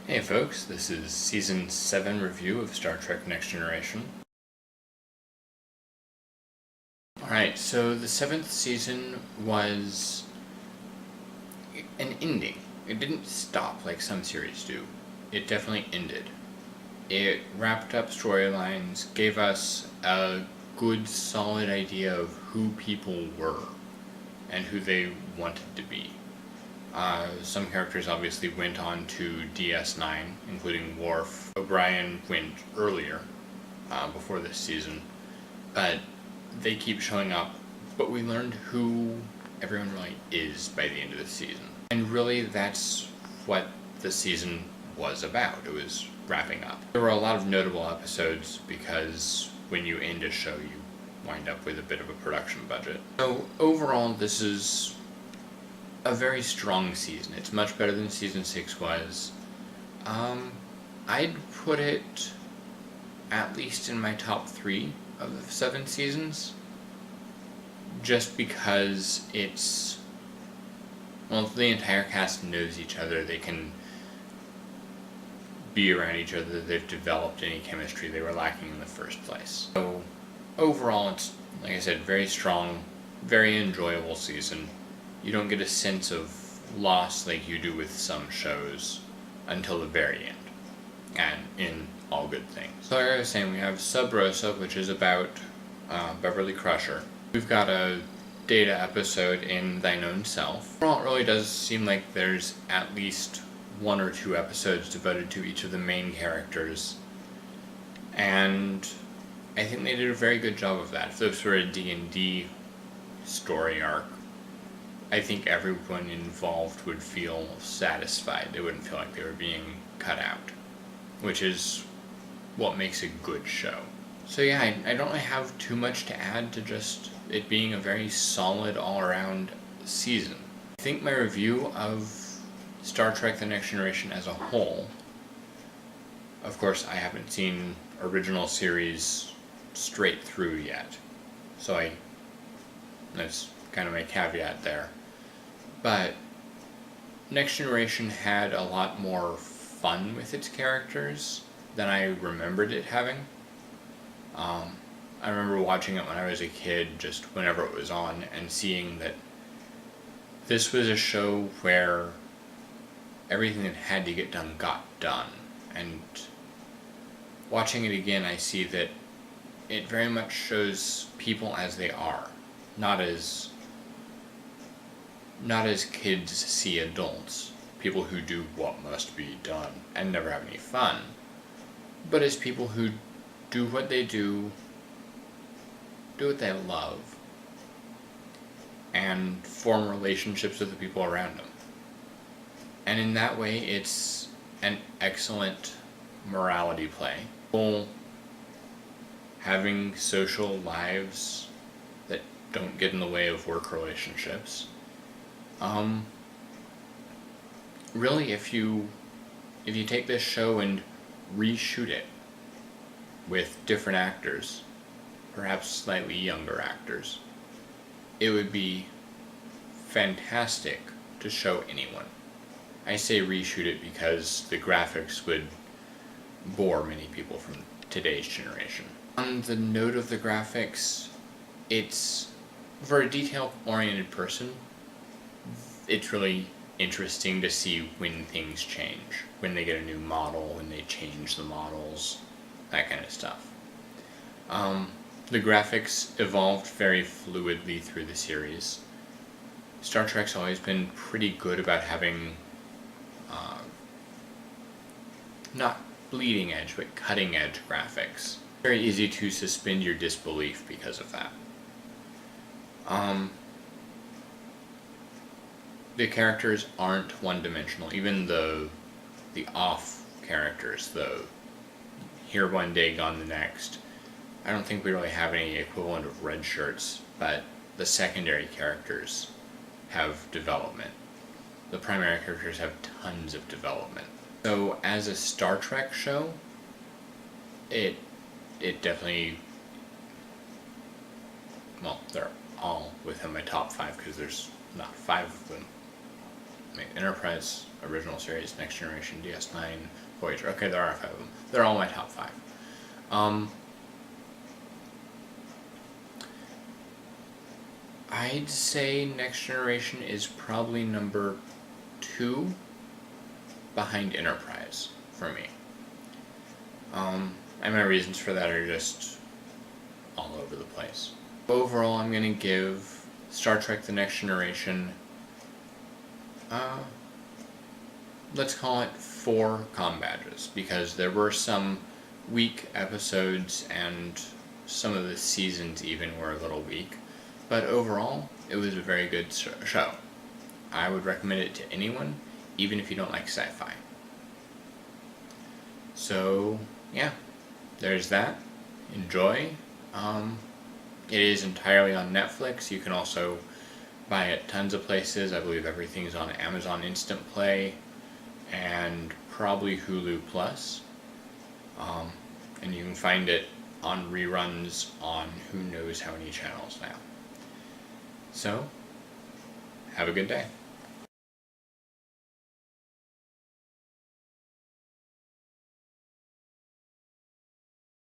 Hey folks, this is Season 7 review of Star Trek Next Generation. Alright, so the 7th season was an ending. It didn't stop like some series do. It definitely ended. It wrapped up storylines, gave us a good solid idea of who people were and who they wanted to be. Some characters obviously went on to DS9, including Worf. O'Brien went earlier, before this season, but they keep showing up. But we learned who everyone really is by the end of the season. And really that's what the season was about. It was wrapping up. There were a lot of notable episodes because when you end a show you wind up with a bit of a production budget. So overall this is a very strong season. It's much better than Season 6 was. I'd put it at least in my top 3 of the 7 seasons. Just because it's... well, the entire cast knows each other. They can be around each other. They've developed any chemistry they were lacking in the first place. So overall it's, like I said, very strong, very enjoyable season. You don't get a sense of loss like you do with some shows until the very end, and in all good things. So like I was saying, we have Sub Rosa, which is about Beverly Crusher. We've got a Data episode in Thine Own Self. Overall, it really does seem like there's at least 1 or 2 episodes devoted to each of the main characters, and I think they did a very good job of that. If this were a D&D story arc, I think everyone involved would feel satisfied. They wouldn't feel like they were being cut out, which is what makes a good show. So yeah, I don't really have too much to add to just it being a very solid all-around season. I think my review of Star Trek The Next Generation as a whole, of course I haven't seen original series straight through yet, so that's kind of my caveat there. But Next Generation had a lot more fun with its characters than I remembered it having. I remember watching it when I was a kid, just whenever it was on, and seeing that this was a show where everything that had to get done got done. And watching it again, I see that it very much shows people as they are, not as kids see adults, people who do what must be done and never have any fun, but as people who do what they do what they love, and form relationships with the people around them. And in that way, it's an excellent morality play. People having social lives that don't get in the way of work relationships. Really, if you take this show and reshoot it with different actors, perhaps slightly younger actors, it would be fantastic to show anyone. I say reshoot it because the graphics would bore many people from today's generation. On the note of the graphics, it's, for a detail-oriented person, it's really interesting to see when things change, when they get a new model, when they change the models, that kind of stuff. The graphics evolved very fluidly through the series. Star Trek's always been pretty good about having not bleeding edge, but cutting edge graphics. Very easy to suspend your disbelief because of that. The characters aren't one-dimensional. Even the off characters, the here one day, gone the next. I don't think we really have any equivalent of red shirts, but the secondary characters have development. The primary characters have tons of development. So as a Star Trek show, it definitely, well, they're all within my top 5 because there's not 5 of them. I mean, Enterprise, original series, Next Generation, DS9, Voyager. Okay, there are 5 of them. They're all my top 5. I'd say Next Generation is probably number 2 behind Enterprise for me. And my reasons for that are just all over the place. Overall, I'm going to give Star Trek The Next Generation, let's call it 4 comm badges, because there were some weak episodes and some of the seasons even were a little weak. But overall, it was a very good show. I would recommend it to anyone, even if you don't like sci-fi. So, yeah, there's that. Enjoy. It is entirely on Netflix. You can also buy it tons of places. I believe everything's on Amazon Instant Play and probably Hulu Plus. And you can find it on reruns on who knows how many channels now. So, have a good day.